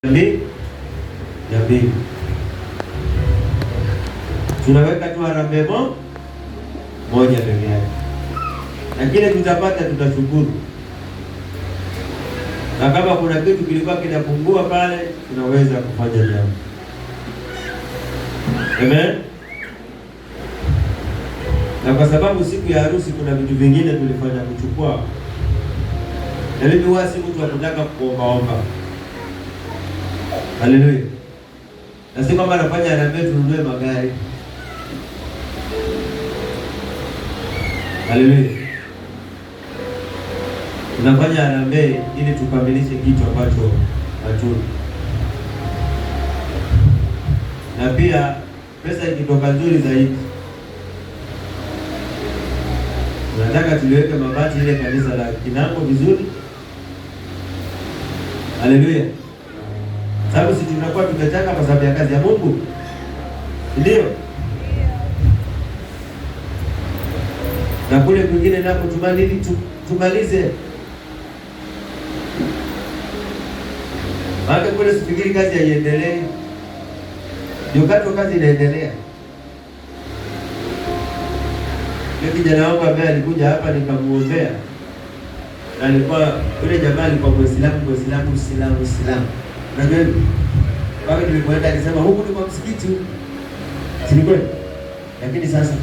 ya pili. Tunaweka tu harambee moja peke yake, na kile tutapata tutashukuru, na kama kuna kitu kilikuwa kinapungua pale tunaweza kufanya jambo. Amen. Na kwa sababu siku ya harusi kuna vitu vingine tulifanya kuchukua, na mimi huwa si mtu wa kutaka kuombaomba. Haleluya. Na si kwamba nafanya harambee tununue magari. Haleluya. Tunafanya harambee ili tukamilishe kitu ambacho hatuna. Na pia pesa ikitoka nzuri zaidi, tunataka tuliweke mabati ile kanisa la Kinango vizuri. Haleluya. Sababu sisi tunakuwa tumetaka kwa sababu ya kazi ya Mungu. Ndio. Na kule kwingine napo tumalize. Maana kule sifikiri kazi haiendelee. Ndio kazi inaendelea. Yule kijana wangu ambaye alikuja hapa nikamuombea. Na alikuwa yule jamaa alikuwa Muislamu. Unajua baba nilipoenda alisema huku ni kwa msikiti. Si ni kweli? Lakini sasa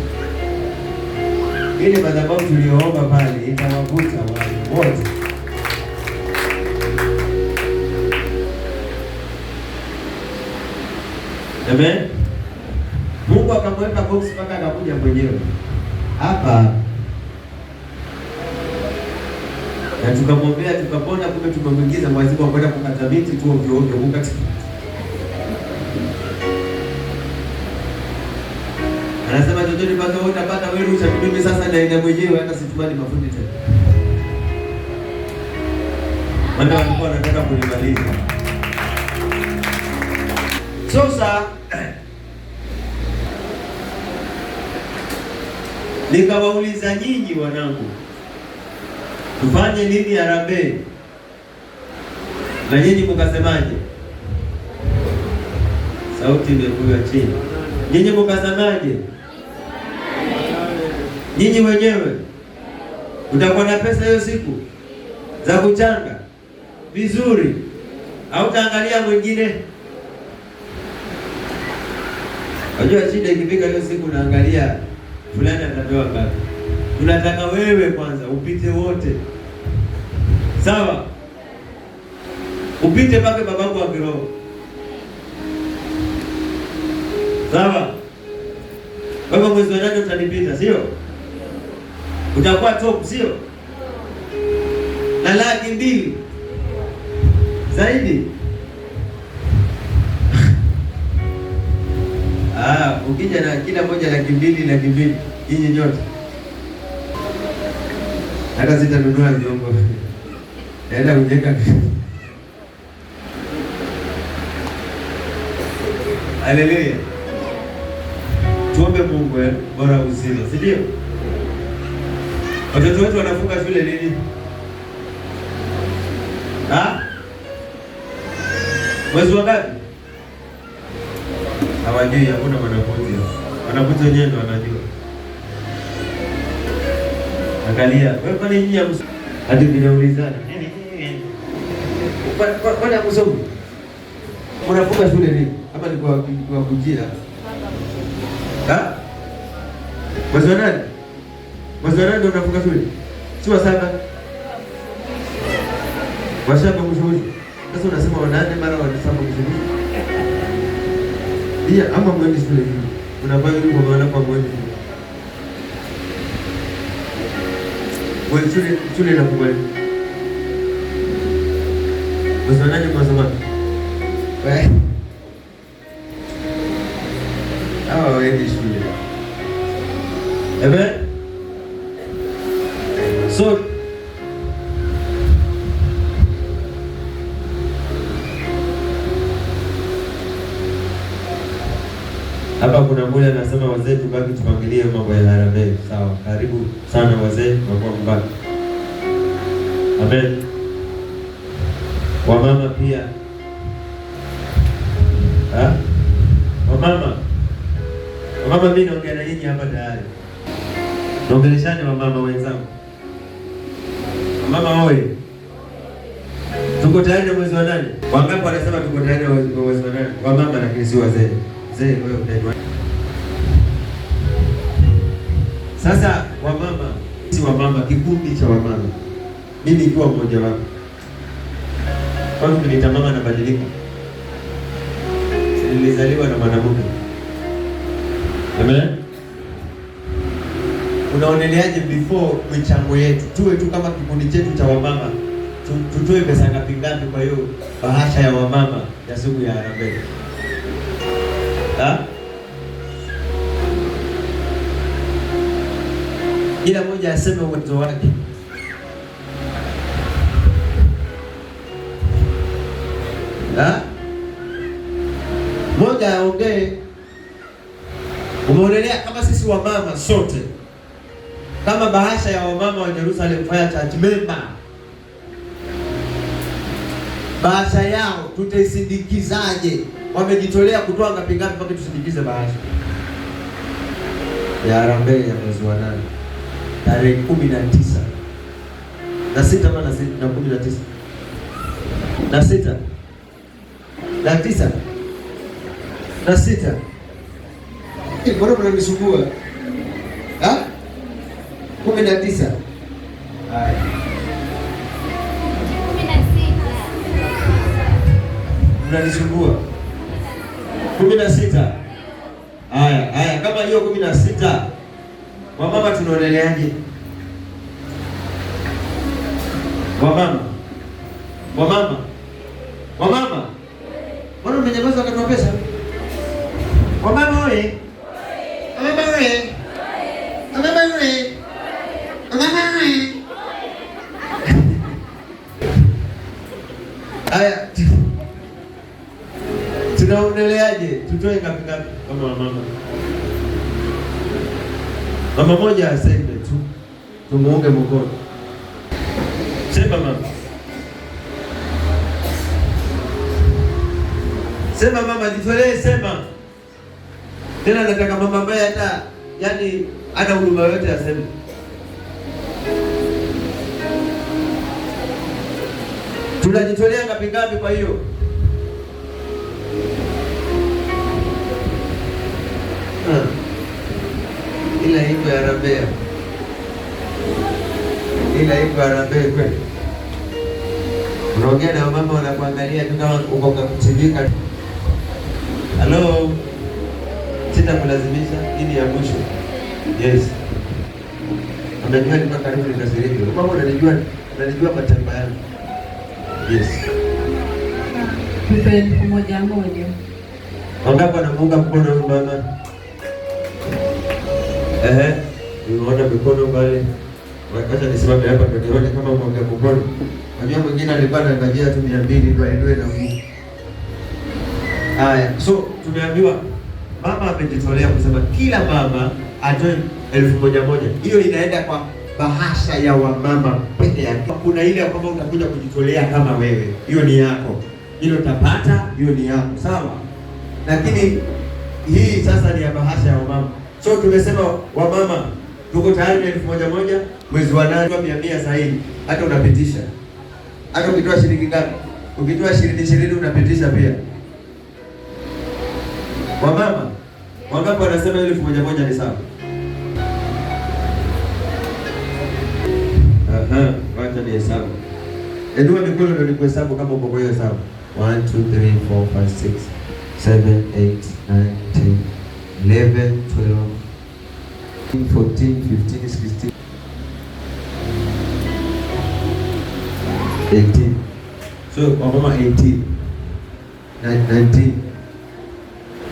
ile madhabahu tuliyoomba pale itawavuta wale wote. Amen. Mungu akamweka box mpaka akakuja mwenyewe hapa. Na tukamwombea tukapona, kumbe tumemwingiza mwazimu wa kwenda kukata miti tu ovyo kukata. Anasema jojoni mpaka wewe utapata wewe mimi sasa naenda mwenyewe hata situmani mafundi tena. Wanda walikuwa wanataka kunimaliza. Sasa nikawauliza nyinyi wanangu, tufanye nini harambee? Na nyinyi mkasemaje? Sauti imekuwa chini. Nyinyi mkasemaje? Nyinyi wenyewe utakuwa na pesa hiyo siku za kuchanga vizuri, au taangalia mwingine? Unajua shida ikifika hiyo siku naangalia fulani atapewa ngapi. Tunataka wewe kwanza upite wote. Sawa? Upite mpaka babangu wa kiroho. Sawa? Baba mwezi wa 8 utanipita, sio? Utakuwa top, sio? Na 200,000 zaidi. Ukija na kila moja 200,000 nyinyi nyote. Hata sitanunua vyombo. Naenda kujenga. Haleluya. Tuombe Mungu bora uzima, si ndio? Watoto wetu wanafunga shule lini? Mwezi wa ngapi? Hawajui, hakuna wanafunzi. Wanafunzi wenyewe ndio wanajua. Angalia, wewe kwani nyinyi hadi vinaulizana. Kwani hakusomi? Unafunga shule lini? Hapa ni kwa kujira. Mwezi wa 8? Mwezi wa 8 ndio unafunga shule? Si wa 7? Washaba mshuli. Sasa unasema wa 8 mara wa 7 mshuli. Ndio, ama mwende shule hivi. Unavaa hivi kwa maana kwa mwende. Wewe shule na kubali. Mwezi wa 8 kwa sababu. Hawa waende shule. Amen. So hapa kuna mmoja anasema wazee tubaki tupangilie mambo ya harambee. Sawa, karibu sana wazee kwa mbaki. Amen. Wamama pia Wamama mimi naongea na nyinyi hapa tayari. Naongeleshane wamama wenzangu. Wamama oye. Tuko tayari na mwezi wa 8. Wangapi wanasema tuko tayari na mwezi wa 8? Wamama lakini si wazee. Mzee wewe unaitwa. Sasa wamama, si wamama, kikundi cha wamama. Mimi nikiwa mmoja wapo. Kwa nini nilitamama na badiliko? Nilizaliwa na mwanamke. Amen. Unaoneleaje before michango yetu? Tuwe tu kama kikundi chetu cha wamama. Tutoe pesa ngapi kwa hiyo bahasha ya wamama ya siku ya harambee? Kila mmoja aseme uwezo wake. Moja aongee. Umeonelea kama sisi wamama sote, kama bahasha ya wamama wa Jerusalem Fire Church member, bahasha yao tutaisindikizaje? Wamejitolea kutoa ngapi mpaka tusindikize bahasha ya harambee ya mwezi wa 8 tarehe 19 na 6 na 19 na 6 na 9 na 6. Mbona mnanisumbua? 19. Haya. 16. Mnanisumbua. 16. Haya, kama hiyo 16. Wamama tunaoneleaje? Wamama. Mbona mmenyamaza wakati wa pesa? Wamama oye. Haya. Tunaoneleaje? Tutoe ngapi kama wamama? Mama moja aseme tu. Tumuunge mkono. Sema mama. Sema mama, jitolee sema. Tena nataka mama ambaye hata ana huduma yote aseme. Tunajitolea ngapi kwa hiyo? Ila iko ya harambee. Kweli. Unaongea na mama wanakuangalia tu kama uko kutimika. Hello. Sitakulazimisha, hii ni ya mwisho. Yes. Unajua niko karibu na siriki. Kama unanijua matamba yangu. Yes. Tupe mmoja. Wangapi wanamuunga mkono huyu mama? Unaona mikono pale. Wacha nisimame hapa ndio nione kama muunga mkono. Unajua mwingine alikuwa anangojea tu 200 ndio aendelee na huyu. Haya, so tumeambiwa mama amejitolea kusema kila mama atoe 1,000. Hiyo inaenda kwa bahasha ya wamama peke yake. Kuna ile kwamba utakuja kujitolea kama wewe, hiyo ni yako, hilo utapata, hiyo ni yako, sawa. Lakini hii sasa ni ya bahasha ya wamama. So tumesema wamama tuko tayari na 1,000 mwezi wa 8 100 sahihi. Hata unapitisha, hata ukitoa shilingi ngapi, ukitoa 20 unapitisha pia. Wamama wangapi wanasema 1,000 ni sawa? Wacha ni hesabu. Inua mikono ndio nikuhesabu kama uko kwa hiyo hesabu. 1 2 3 4 5 6 7 8 9 10 11 12 14 15 16 18. So wamama 18 19.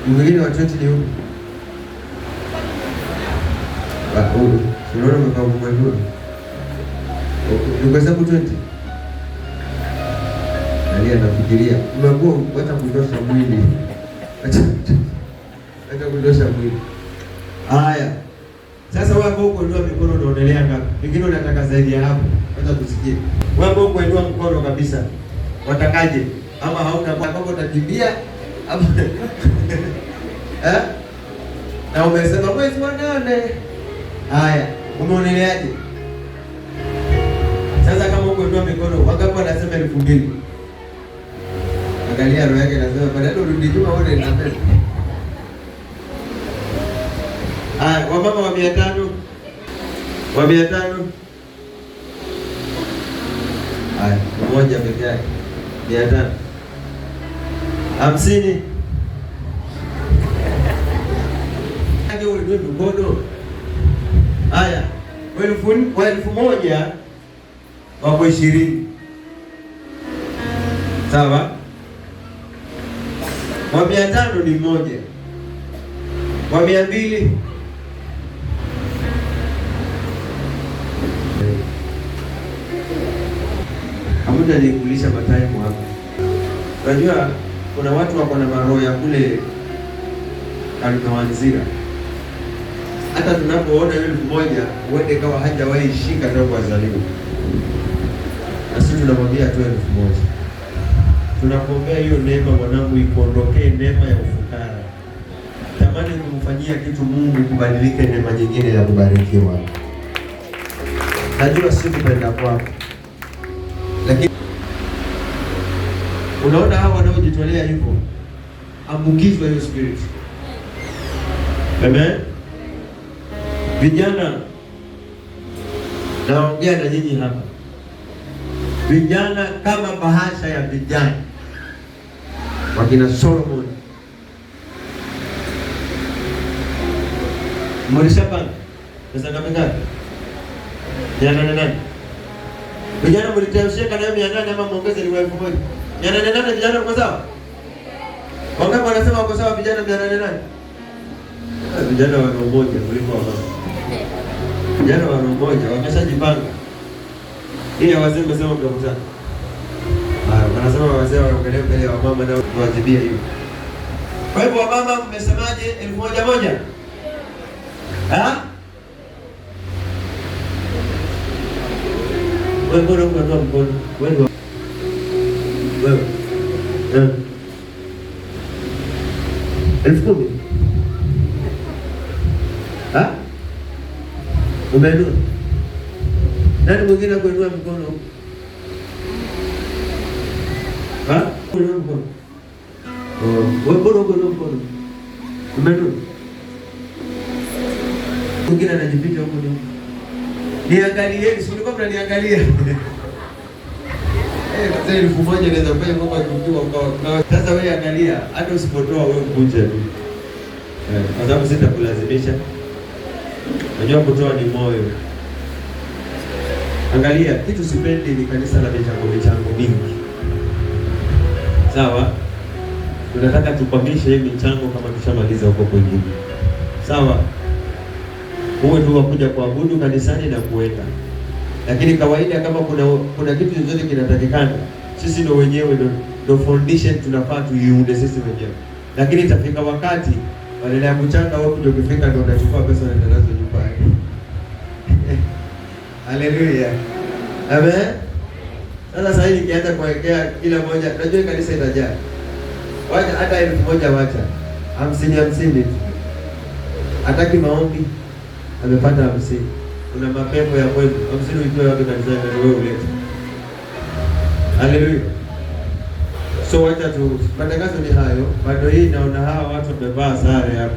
Mwingine wa 20 ni huko. Unaona mkao mmoja. Ungehesabu 20. Nani anafikiria? Unaambiwa wacha kudosha mwili. Wacha kudosha mwili. Haya. Sasa wako huko ndio mikono unaonelea ngapi? Pengine unataka zaidi ya hapo. Wacha tusikie. Wako huko ndio mkono kabisa. Watakaje? Ama hauna kwamba utakimbia Na umesema mwezi wa 8. Haya, umeoneleaje? Sasa kama uko ndoa mikono, wangapi wanasema 2000? Angalia roho yake anasema badala urudi nyuma uone na mbele. Wamama wa 500. Wa 500. Mmoja peke yake. 500. 50. Ndio ndio mkono. Haya, 1000 wako 20. Sawa? Wa 500 ni mmoja. Wa 200 hamuda ni kulisha mataimu hapa. Unajua kuna watu wako na maroho ya kule Alikawanzira. Hata tunapoona 1000 uende kama hajawahi shika tangu azaliwa. Na sisi tunamwambia tu 1000. Tunakuombea hiyo neema mwanangu ikuondokee, neema ya ufukara. Tamani kumfanyia kitu Mungu kubadilike neema nyingine ya kubarikiwa. Najua si kupenda kwako. Lakini unaona hao wanaojitolea hivyo, ambukizwa hiyo spirit. Amen. Vijana, naongea na nyinyi hapa. Vijana kama bahasha ya vijana wakina Solomon. Mlishapanga pesa ngapi? 800. Vijana mlitasheka nayo 800 ama muongeze ni 1000. 800 vijana wako sawa? Wangapi wanasema wako sawa vijana 800? Vijana wana umoja kuliko wao. Vijana wana umoja, wameshajipanga. Hii wazee wamesema mtakutana. Wanasema wazee waongelee mbele ya mama na kuadhibia hiyo. Kwa hivyo wamama mmesemaje 1000? Wewe bora unatoa mkono. Wewe. Eh. 10,000. Umeelewa? Nani mwingine kuinua mkono? Kuinua mkono. Wewe bora kuinua mkono. Umeelewa? Mwingine anajificha huko nyuma. Niangalieni, si mlikuwa mnaniangalia. Sasa 1000 inaweza kufanya ngoma kukiwa kwa. Sasa wewe angalia, hata usipotoa wewe mkunje tu. Kwa sababu sitakulazimisha. Najua kutoa ni moyo. Angalia, kitu sipendi ni kanisa la michango mingi. Sawa? Tunataka tukwamishe hii michango kama tushamaliza huko kwingine. Sawa? Uwe tu wakuja kuabudu kanisani na kuenda. Lakini kawaida kama kuna kitu chochote kinatakikana, sisi ndio wenyewe ndio foundation tunafaa tuiunde sisi wenyewe. Lakini itafika wakati badala ya kuchanga wao ndio kifika ndio unachukua pesa unaenda nazo nyumbani. Haleluya. Amen. Sasa hivi nikianza kuwekea kila moja, unajua kanisa itajaa. Wacha hata 1000 wacha. 50 tu. Hataki maombi. Amepata 50. Kuna mapepo ya kweli. 50 uitoe wapi kanisani na wewe ulete. Haleluya. So wacha tu matangazo ni hayo. Bado hii naona hawa watu wamevaa sare hapa.